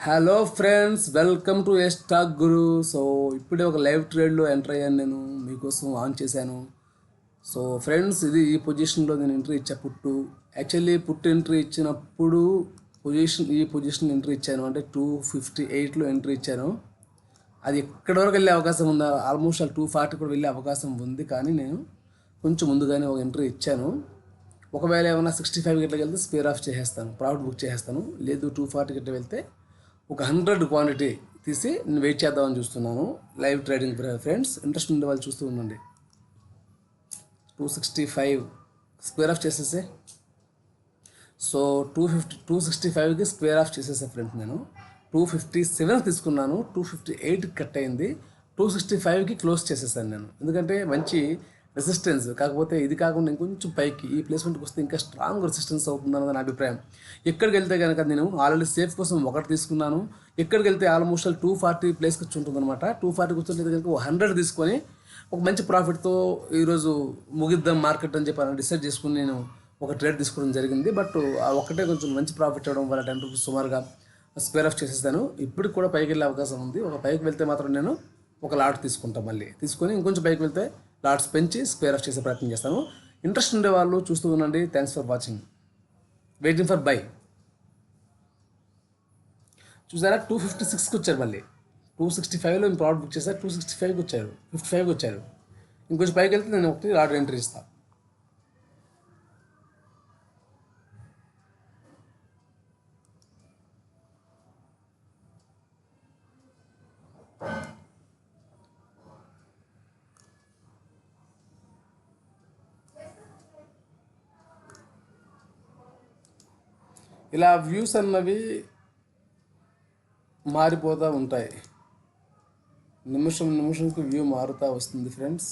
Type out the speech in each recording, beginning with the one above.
Hello friends, welcome to A stock Guru. So ఇప్పుడే ఒక live ట్రేడ్లో enter అయ్యాను. నేను మీకోసం ఆన్ చేశాను. సో ఫ్రెండ్స్, ఇది ఈ పొజిషన్లో నేను ఎంట్రీ ఇచ్చా. యాక్చువల్లీ ఎంట్రీ ఇచ్చినప్పుడు ఈ పొజిషన్ ఎంట్రీ ఇచ్చాను, అంటే 258లో ఎంట్రీ ఇచ్చాను. అది ఎక్కడి వరకు వెళ్ళే అవకాశం ఉందా, ఆల్మోస్ట్ 240 కూడా వెళ్ళే అవకాశం ఉంది. కానీ నేను కొంచెం ముందుగానే ఒక ఎంట్రీ ఇచ్చాను. ఒకవేళ ఏమైనా 65 గిట్లకి వెళ్తే స్పేర్ ఆఫ్ చేసేస్తాను, ప్రాఫిట్ బుక్ చేసేస్తాను. లేదు 240 గిట్ల వెళ్తే ఒక 100 క్వాంటిటీ తీసి నేను వెయిట్ చేద్దామని చూస్తున్నాను. లైవ్ ట్రేడింగ్ ఫ్రెండ్స్, ఇంట్రెస్ట్ ఉండే వాళ్ళు చూస్తూ ఉండండి. 265 స్క్వేర్ ఆఫ్ చేసేసే. సో 265కి స్క్వేర్ ఆఫ్ చేసేసే ఫ్రెండ్స్. నేను 257 తీసుకున్నాను, 258 కట్ అయింది, 265కి క్లోజ్ చేసేసాను నేను. ఎందుకంటే మంచి రెసిస్టెన్స్. కాకపోతే ఇది కాకుండా ఇంకొంచెం పైకి ఈ ప్లేస్మెంట్కి వస్తే ఇంకా స్ట్రాంగ్ రెసిస్టెన్స్ అవుతుందన్నది నా అభిప్రాయం. ఎక్కడికి వెళ్తే కనుక నేను ఆల్రెడీ సేఫ్ కోసం ఒకటి తీసుకున్నాను. ఎక్కడికి వెళ్తే ఆల్మోస్ట్ 240 ప్లేస్కి వచ్చి ఉంటుందన్నమాట. 240కి వచ్చినట్టు కనుక 100 తీసుకొని ఒక మంచి ప్రాఫిట్తో ఈరోజు ముగిద్దాం మార్కెట్ అని చెప్పి డిసైడ్ చేసుకుని నేను ఒక ట్రేడ్ తీసుకోవడం జరిగింది. బట్ ఆ ఒక్కటే కొంచెం మంచి ప్రాఫిట్ అవ్వడం వల్ల 10 రూపీస్ సుమారుగా స్క్వేర్ ఆఫ్ చేసేస్తాను. ఇప్పటికి కూడా పైకి వెళ్ళే అవకాశం ఉంది. ఒక పైకి వెళ్తే మాత్రం నేను ఒక లాట్ తీసుకుంటాను. మళ్ళీ తీసుకొని ఇంకొంచెం పైకి వెళ్తే లాట్స్ పెంచి స్క్వేర్ ఆఫ్ చేసే ప్రయత్నం చేస్తాను. ఇంట్రెస్ట్ ఉండే వాళ్ళు చూస్తూ ఉండండి. Thanks for watching. Waiting for by. చూసారా, 256కి వచ్చారు. మళ్ళీ 265లో ప్రోడక్ట్ బుక్ చేశారు, 265కి వచ్చారు, 55కి వచ్చారు. ఇంకొంచెం పైకి వెళ్తే నేను ఒకటి ఆర్డర్ ఎంట్రీ ఇస్తాను. ఇలా వ్యూస్ అన్నవి మారిపోతూ ఉంటాయి. నిమిషంకి వ్యూ మారుతూ వస్తుంది ఫ్రెండ్స్.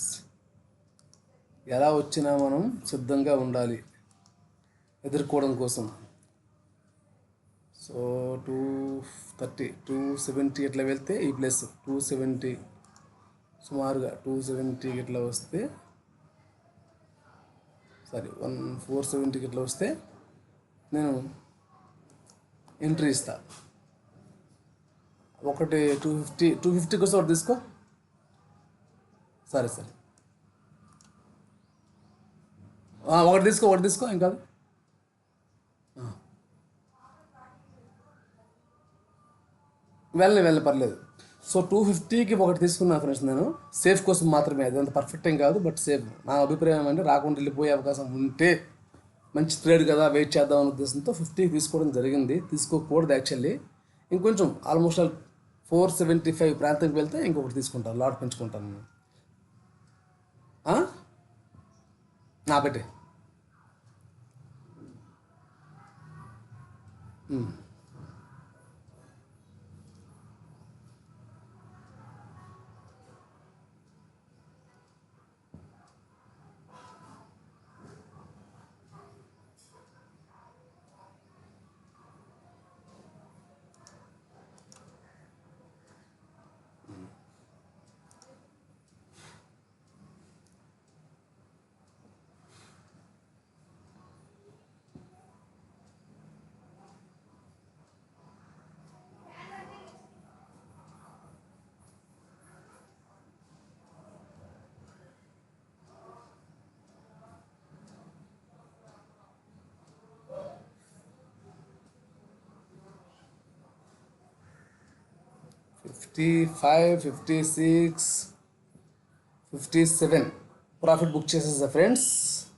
ఎలా వచ్చినా మనం సిద్ధంగా ఉండాలి ఎదుర్కోవడం కోసం. సో 230 270 ఇట్లా వెళ్తే ఈ ప్లేస్ 270 సుమారుగా 270 ఇట్లా వస్తే, సారీ 470కి ఇట్లా వస్తే నేను ఎంట్రీ ఇస్తా. ఒకటి 250 కోసం ఒకటి తీసుకో. సరే ఒకటి తీసుకో ఇంకా వెళ్ళని పర్లేదు. సో 250కి ఒకటి తీసుకున్నాను ఫ్రెండ్స్. నేను సేఫ్ కోసం మాత్రమే, అది అంత పర్ఫెక్ట్ ఏం కాదు, బట్ సేఫ్. నా అభిప్రాయం అంటే రాకుండా వెళ్ళిపోయే అవకాశం ఉంటే మంచి ట్రేడ్ కదా, వెయిట్ చేద్దాం అనే ఉద్దేశంతో 50కి తీసుకోవడం జరిగింది. తీసుకోకూడదు యాక్చువల్లీ. ఇంకొంచెం ఆల్మోస్ట్ 475 ప్రాంతంకి వెళ్తే ఇంకొకటి తీసుకుంటాను, లాట్ పెంచుకుంటాను. నా పెట్టే 55, 56, 57 ప్రాఫిట్ బుక్ చేసేసా ఫ్రెండ్స్.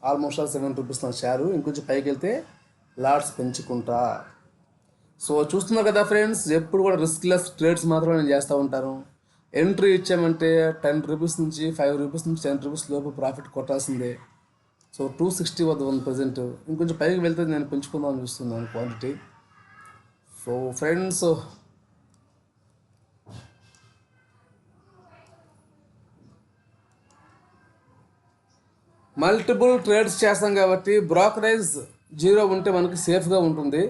ఆల్మోస్ట్ 7 రూపీస్ నా షేరు. ఇంకొంచెం పైకి వెళ్తే లాట్స్ పెంచుకుంటా. సో చూస్తున్నారు కదా ఫ్రెండ్స్, ఎప్పుడు కూడా రిస్క్లెస్ ట్రేడ్స్ మాత్రమే నేను చేస్తూ ఉంటాను. ఎంట్రీ ఇచ్చామంటే 10 రూపీస్ నుంచి 5 రూపీస్ నుంచి 10 రూపీస్ లోపు ప్రాఫిట్ కొట్టాల్సిందే. సో 260 వద్ద ఉంది ప్రజెంట్. ఇంకొంచెం పైకి వెళ్తే నేను పెంచుకుందామని చూస్తున్నాను quantity. So friends, multiple trades చేస్తాం కాబట్టి బ్రోకరేజ్ జీరో ఉంటే మనకి సేఫ్గా ఉంటుంది.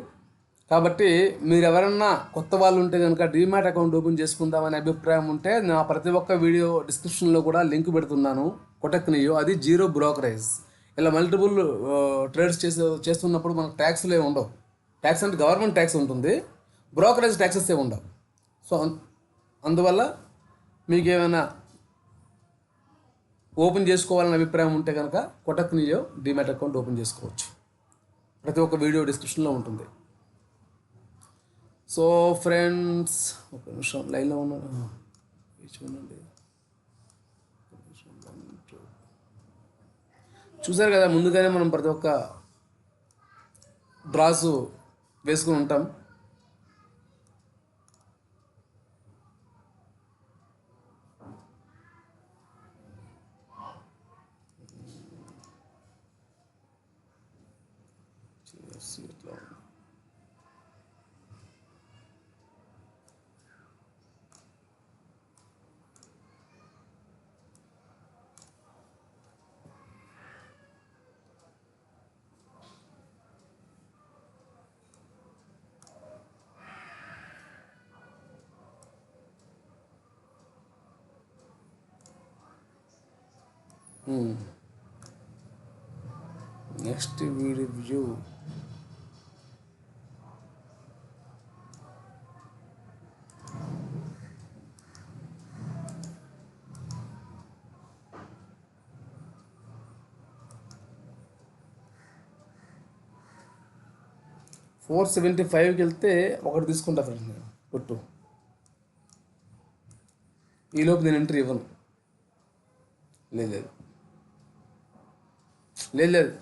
కాబట్టి మీరు ఎవరన్నా కొత్త వాళ్ళు ఉంటే కనుక డీమ్యాట్ అకౌంట్ ఓపెన్ చేసుకుందామనే అభిప్రాయం ఉంటే నా ప్రతి ఒక్క వీడియో డిస్క్రిప్షన్లో కూడా లింక్ పెడుతున్నాను, కొటెక్నియో. అది జీరో బ్రోకరేజ్. ఇలా మల్టిపుల్ ట్రేడ్స్ చేస్తున్నప్పుడు మనకు ట్యాక్స్లు ఏమి ఉండవు. ట్యాక్స్ అంటే గవర్నమెంట్ ట్యాక్స్ ఉంటుంది, బ్రోకరేజ్ ట్యాక్సెస్ ఏ ఉండవు. సో అందువల్ల మీకు ఏమైనా ఓపెన్ చేసుకోవాలనే అభిప్రాయం ఉంటే కనుక Kotak neo demat account open చేసుకోవచ్చు. ప్రతి ఒక్క వీడియో డిస్క్రిప్షన్లో ఉంటుంది. సో ఫ్రెండ్స్, ఒక నిమిషం లైన్లో ఉన్నాను, చూడండి. చూసారు కదా, ముందుగానే మనం ప్రతి ఒక్క డ్రాస్ వేసుకుని ఉంటాం. ఇట్లా నెక్స్ట్ వీడియో వ్యూ. $475కి వెళ్తే ఒకటి తీసుకుంటా ఫ్రెండ్స్ నేను కొట్టు. ఈలోపు నేను ఎంట్రీ ఇవ్వను. లేదు లేదు లేదు లేదు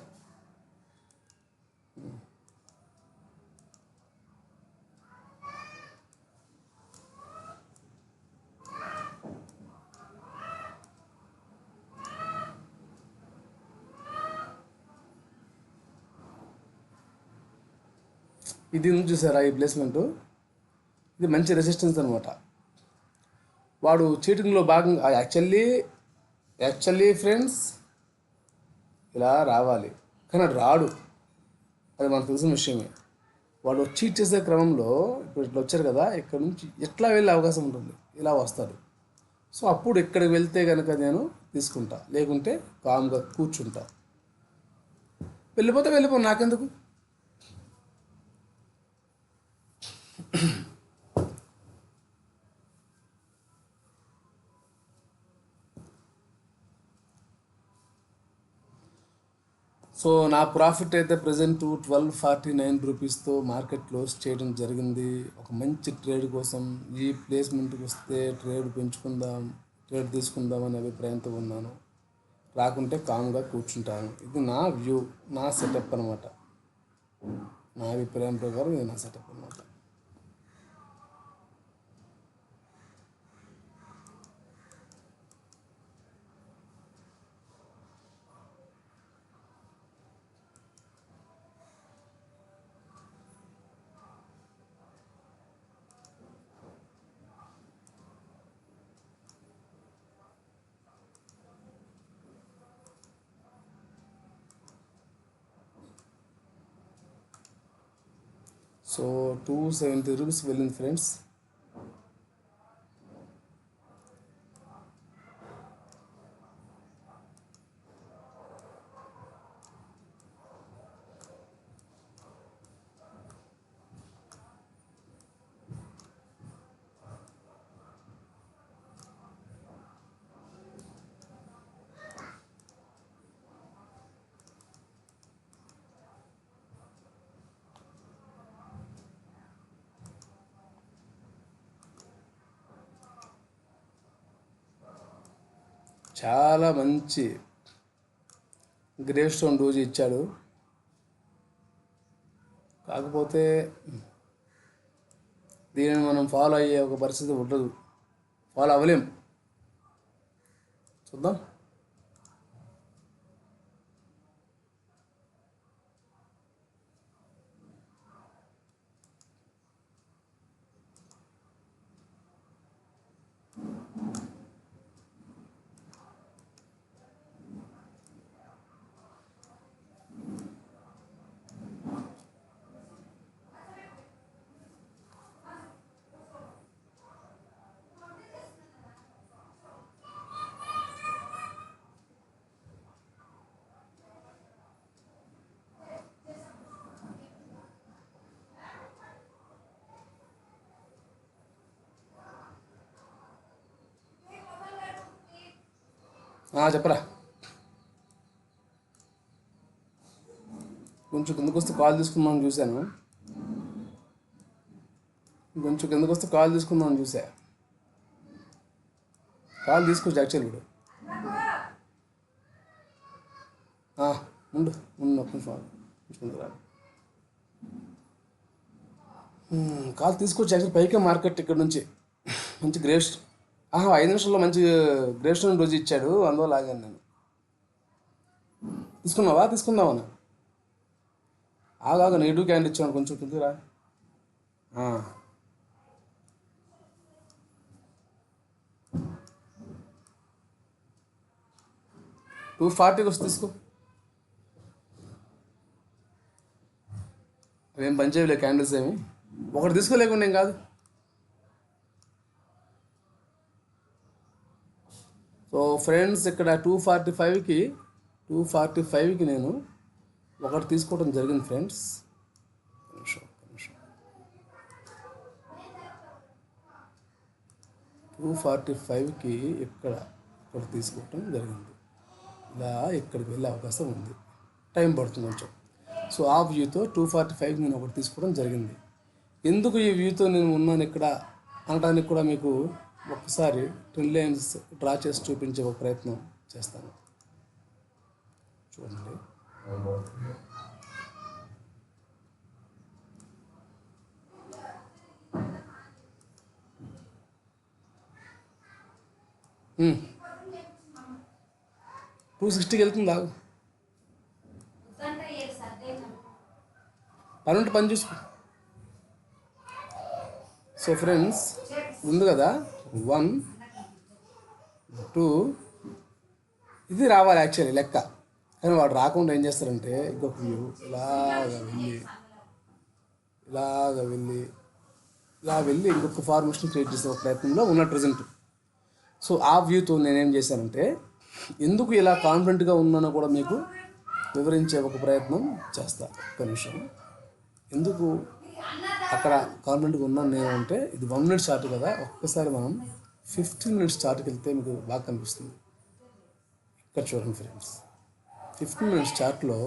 ఇది ఉంది చూసారా, ఈ ప్లేస్మెంటు, ఇది మంచి రెసిస్టెన్స్ అనమాట. వాడు చీటింగ్లో భాగంగా యాక్చువల్లీ ఫ్రెండ్స్ ఇలా రావాలి, కానీ అది రాడు. అది మనకు తెలిసిన విషయమే. వాడు చీట్ చేసే క్రమంలో ఇప్పుడు ఇట్లా వచ్చారు కదా, ఇక్కడ నుంచి ఎట్లా వెళ్ళే అవకాశం ఉంటుంది, ఇలా వస్తాడు. సో అప్పుడు ఇక్కడికి వెళ్తే కనుక నేను తీసుకుంటా, లేకుంటే కామ్గా కూర్చుంటా. వెళ్ళిపో నాకెందుకు. సో నా ప్రాఫిట్ అయితే ప్రజెంట్ 1249 రూపీస్తో మార్కెట్ క్లోజ్ చేయడం జరిగింది. ఒక మంచి ట్రేడ్ కోసం ఈ ప్లేస్మెంట్కి వస్తే ట్రేడ్ పెంచుకుందాం, ట్రేడ్ తీసుకుందాం అనే అభిప్రాయంతో ఉన్నాను. రాకుంటే కామ్గా కూర్చుంటాను. ఇది నా వ్యూ, నా సెటప్ అనమాట. నా అభిప్రాయం ప్రకారం ఇది నా సెటప్ అనమాట. సో 270 రూపీస్ వెళ్ళింది ఫ్రెండ్స్. చాలా మంచి గ్రేవ్ స్టోన్ డోజ్ ఇచ్చాడు. కాకపోతే దీనిని మనం ఫాలో అయ్యే ఒక పరిస్థితి ఉండదు, ఫాలో అవ్వలేం. చూద్దాం. చెప్పరా. కొంచెం కిందకు వస్తే కాల్ తీసుకుందామని చూశాను. కొంచెం కిందకు వస్తే కాల్ తీసుకుందామని చూసా. కాల్ తీసుకోవచ్చు యాక్చువల్ ఇప్పుడు. ఉండు ఉండు ఒక్క నిమిషం కొంచెం రా. కాల్ తీసుకోవచ్చు యాక్చువల్. పైకే మార్కెట్ ఇక్కడ నుంచి మంచి గ్రేవ్స్ 5 నిమిషాల్లో మంచి గ్రేవ్స్ రోజు ఇచ్చాడు, అందువల్ల ఆగాను నేను. తీసుకుందావా ఆగా నెగిటివ్ క్యాండిల్ ఇచ్చాను, కొంచెం కిందరా. 240 వస్తే తీసుకో. అవేం పనిచేయలే క్యాండిల్స్ ఏమి. ఒకటి తీసుకోలేకుండా ఏం కాదు. సో ఫ్రెండ్స్ ఇక్కడ 245కి నేను ఒకటి తీసుకోవడం జరిగింది ఫ్రెండ్స్. నిమిషం 245కి ఇక్కడ ఒకటి తీసుకోవటం జరిగింది. ఇలా ఇక్కడికి వెళ్ళే అవకాశం ఉంది, టైం పడుతుంది కొంచెం. సో ఆ వ్యూతో 245 నేను ఒకటి తీసుకోవడం జరిగింది. ఎందుకు ఈ వ్యూతో నేను ఉన్నాను ఇక్కడ అనడానికి కూడా మీకు ఒక్కసారి ట్రెండ్ లైన్స్ డ్రా చేసి చూపించే ఒక ప్రయత్నం చేస్తాను. చూడండి. Hmm. 260కి వెళ్తుంది. ఆగు, పని పని చూసుకో. సో ఫ్రెండ్స్ ఉంది కదా 1 2 ఇది రావాలి యాక్చువల్లీ లెక్క. కానీ వాడు రాకుండా ఏం చేస్తారంటే ఇంకొక వ్యూ ఇలా వెళ్ళి ఇంకొక ఫార్మేషన్ క్రియేట్ చేసే ఒక ప్రయత్నంలో ఉన్నట్టు ప్రజెంట్. సో ఆ వ్యూతో నేనేం చేశానంటే ఎందుకు ఇలా కాన్ఫిడెంట్గా ఉన్నానో కూడా మీకు వివరించే ఒక ప్రయత్నం చేస్తాను. ఒక నిమిషం. ఎందుకు అక్కడ కాన్ఫిడెంట్గా ఉన్నాను నేను అంటే, ఇది 1 మినిట్ చార్ట్ కదా, ఒక్కసారి మనం 15 మినిట్స్ చార్ట్కి వెళ్తే మీకు బాగా కనిపిస్తుంది. ఇక్కడ చూడండి ఫ్రెండ్స్, 15 మినిట్స్ చార్ట్లో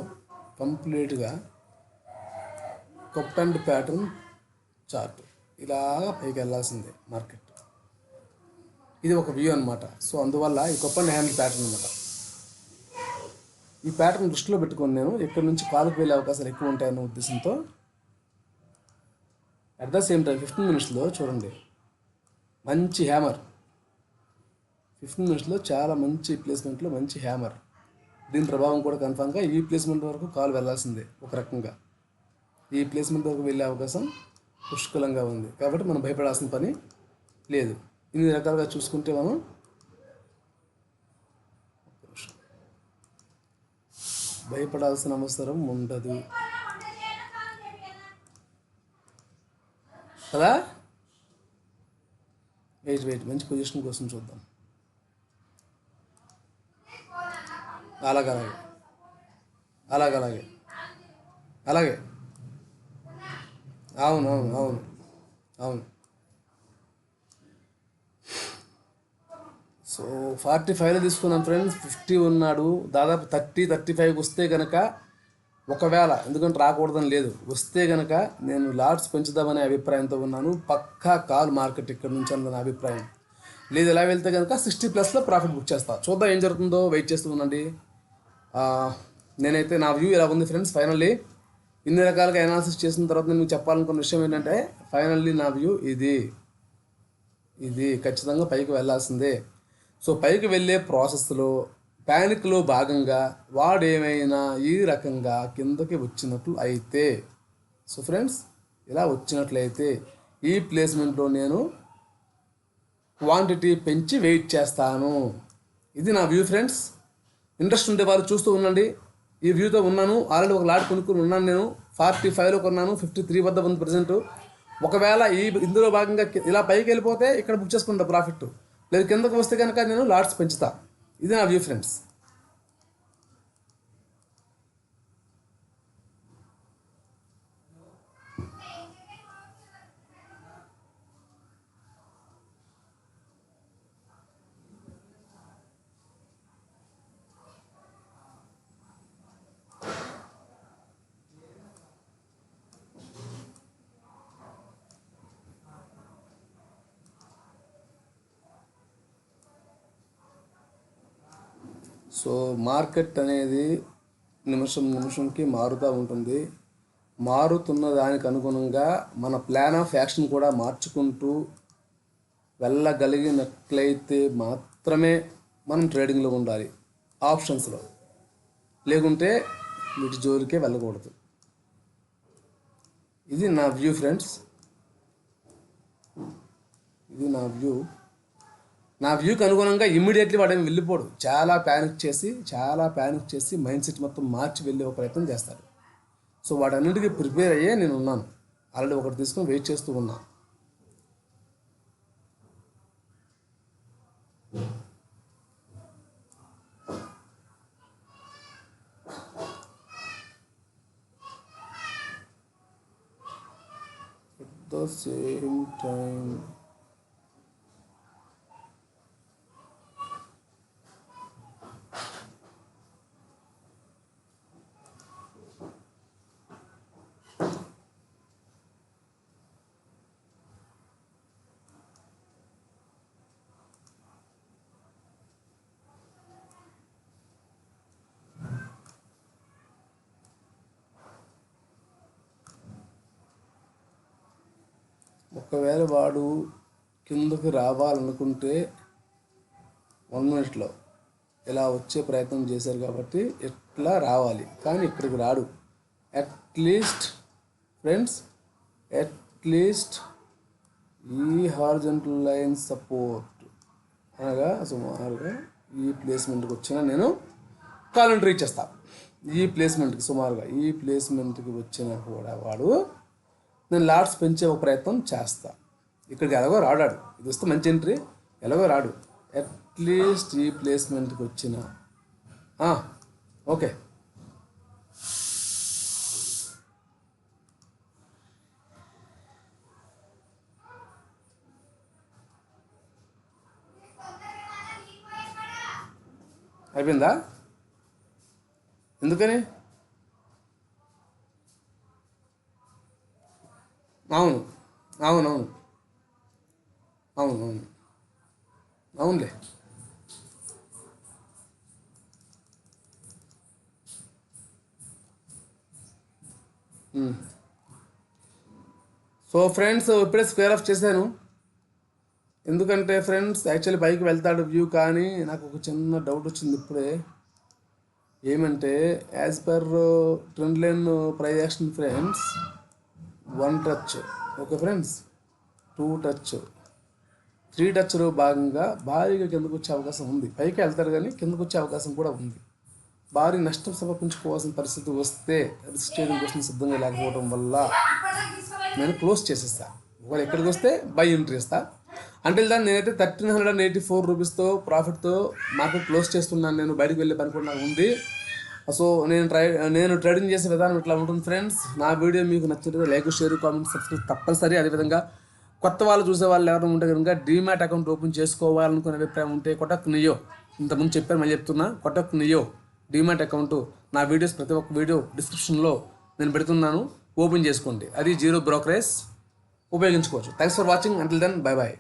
కంప్లీట్గా కప్ అండ్ ప్యాటర్న్ చార్ట్ ఇలా పైకి వెళ్ళాల్సిందే మార్కెట్. ఇది ఒక వ్యూ అనమాట. సో అందువల్ల ఈ కప్ అండ్ హ్యాండిల్ ప్యాటర్న్ అనమాట. ఈ ప్యాటర్న్ దృష్టిలో పెట్టుకొని నేను ఇక్కడ నుంచి కాలుకు వెళ్ళే అవకాశాలు ఎక్కువ ఉంటాయన్న ఉద్దేశంతో అట్ ద సేమ్ టైం 15 మినిట్స్లో చూడండి మంచి హ్యామర్. 15 మినిట్స్లో చాలా మంచి ప్లేస్మెంట్లో మంచి హ్యామర్. దీని ప్రభావం కూడా కన్ఫామ్గా ఈ ప్లేస్మెంట్ వరకు కాలు వెళ్ళాల్సిందే. ఒక రకంగా ఈ ప్లేస్మెంట్ వరకు వెళ్ళే అవకాశం పుష్కలంగా ఉంది. కాబట్టి మనం భయపడాల్సిన పని లేదు. ఇన్ని రకాలుగా చూసుకుంటే మనం భయపడాల్సిన అవసరం ఉండదు కదా. వెయిట్ మంచి పొజిషన్ కోసం చూద్దాం. అలాగే అవును. సో 45లో తీసుకున్నాం ఫ్రెండ్స్. 50 ఉన్నాడు, దాదాపు 35కి వస్తే కనుక ఒకవేళ, ఎందుకంటే రాకూడదని లేదు, వస్తే కనుక నేను లాట్స్ పెంచుదామనే అభిప్రాయంతో ఉన్నాను. పక్కా కాల్ మార్కెట్ ఇక్కడ నుంచి అన్న అభిప్రాయం లేదు. ఎలా వెళ్తే కనుక 60+లో ప్రాఫిట్ బుక్ చేస్తా. చూద్దాం ఏం జరుగుతుందో, వెయిట్ చేస్తూ ఉండండి. నేనైతే నా వ్యూ ఇలా ఉంది ఫ్రెండ్స్. ఫైనల్లీ ఇన్ని రకాలుగా అనాలిసిస్ చేసిన తర్వాత నేను చెప్పాలనుకున్న విషయం ఏంటంటే, ఫైనల్లీ నా వ్యూ ఇది ఖచ్చితంగా పైకి వెళ్ళాల్సిందే. సో పైకి వెళ్ళే ప్రాసెస్లో ప్యానిక్లో భాగంగా వాడేమైనా ఈ రకంగా కిందకి వచ్చినట్లు అయితే, సో ఫ్రెండ్స్ ఇలా వచ్చినట్లయితే ఈ ప్లేస్మెంట్లో నేను క్వాంటిటీ పెంచి వెయిట్ చేస్తాను. ఇది నా వ్యూ ఫ్రెండ్స్. ఇంట్రెస్ట్ ఉంటే వాళ్ళు చూస్తూ ఉండండి. ఈ వ్యూతో ఉన్నాను. ఆల్రెడీ ఒక లాట్ కొనుక్కుని ఉన్నాను నేను. 45లో కొన్నాను, 53 వద్ద ఉంది ప్రజెంట్. ఒకవేళ ఇందులో భాగంగా ఇలా పైకి వెళ్ళిపోతే ఇక్కడ బుక్ చేసుకుంటా ప్రాఫిట్, లేదు కిందకు వస్తే కనుక నేను లాట్స్ పెంచుతా. ఇది నా వ్యూ ఫ్రెండ్స్. సో మార్కెట్ అనేది నిమిషం నిమిషంకి మారుతూ ఉంటుంది. మారుతున్న దానికి అనుగుణంగా మన ప్లాన్ ఆఫ్ యాక్షన్ కూడా మార్చుకుంటూ వెళ్ళగలిగినట్లయితే మాత్రమే మనం ట్రేడింగ్లో ఉండాలి, ఆప్షన్స్లో. లేకుంటే వీటి జోలికే వెళ్ళకూడదు. ఇది నా వ్యూ ఫ్రెండ్స్, ఇది నా వ్యూకి అనుగుణంగా ఇమ్మీడియట్లీ వాడేమి వెళ్ళిపోడు. చాలా ప్యానిక్ చేసి మైండ్ సెట్ మొత్తం మార్చి వెళ్ళే ఒక ప్రయత్నం చేస్తాడు. సో వాటన్నిటికీ ప్రిపేర్ అయ్యే నేను ఉన్నాను. ఆల్రెడీ ఒకటి తీసుకొని వెయిట్ చేస్తూ ఉన్నా. At the same time, ఒకవేళ వాడు కిందకి రావాలనుకుంటే 1 minute ఇలా వచ్చే ప్రయత్నం చేశారు కాబట్టి ఎట్లా రావాలి, కానీ ఇక్కడికి రాడు. అట్లీస్ట్ ఫ్రెండ్స్, అట్లీస్ట్ ఈ హారిజంటల్ లైన్ సపోర్ట్ అనగా సుమారుగా ఈ ప్లేస్మెంట్కి వచ్చిన నేను కాలం రీచ్ చేస్తాను. ఈ ప్లేస్మెంట్కి సుమారుగా ఈ ప్లేస్మెంట్కి వచ్చినా కూడా వాడు నేను లాట్స్ పెంచే ఒక ప్రయత్నం చేస్తా. ఇక్కడికి ఎలాగో రాడాడు, ఇది వస్తే మంచి ఎంట్రీ, ఎలాగో రాడు. అట్లీస్ట్ ఈ ప్లేస్మెంట్కి వచ్చిన ఓకే. అయిపోయిందా? ఎందుకని? అవును అవును అవును అవును అవును అవునులే. సో ఫ్రెండ్స్, ఇప్పుడే స్క్వేర్ ఆఫ్ చేశాను. ఎందుకంటే ఫ్రెండ్స్ యాక్చువల్లీ పైకి వెళ్తాడు వ్యూ, కానీ నాకు ఒక చిన్న డౌట్ వచ్చింది ఇప్పుడే. ఏమంటే as per trend line price action friends, 1 touch okay friends, 2 touch, 3 touchలో భాగంగా భారీగా కిందకు వచ్చే అవకాశం ఉంది. పైకి వెళ్తారు కానీ కిందకు వచ్చే అవకాశం కూడా ఉంది. భారీ నష్టం సమర్పించుకోవాల్సిన పరిస్థితి వస్తే రిస్క్ చేయడం కోసం సిద్ధంగా లేకపోవడం వల్ల నేను క్లోజ్ చేసేస్తాను. ఒకవేళ ఎక్కడికి వస్తే బై ఎంట్రీ ఇస్తా. అంటే దాన్ని నేనైతే 1384 రూపీస్తో ప్రాఫిట్తో మార్కెట్ క్లోజ్ చేస్తున్నాను. నేను బయటకు వెళ్ళే పని కూడా నాకు ఉంది. సో నేను ట్రేడింగ్ చేసే విధానం ఇట్లా ఉంటుంది ఫ్రెండ్స్. నా వీడియో మీకు నచ్చినట్లయితే లైక్, షేర్, కామెంట్, సబ్స్క్రైబ్ తప్పనిసరి. అదేవిధంగా కొత్త వాళ్ళు చూసే వాళ్ళు ఎవరైనా ఉంటే కనుక డీమ్యాట్ అకౌంట్ ఓపెన్ చేసుకోవాలనుకునే అభిప్రాయం ఉంటే కొటక్ నియో, ఇంతకుముందు చెప్పాను మళ్ళీ చెప్తున్నా, కొటక్ నియో డీమ్యాట్ అకౌంట్ నా వీడియోస్ ప్రతి ఒక్క వీడియో డిస్క్రిప్షన్లో నేను పెడుతున్నాను, ఓపెన్ చేసుకోండి. అది 0 బ్రోకరేజ్, ఉపయోగించుకోవచ్చు. Thanks for watching. Until then bye bye.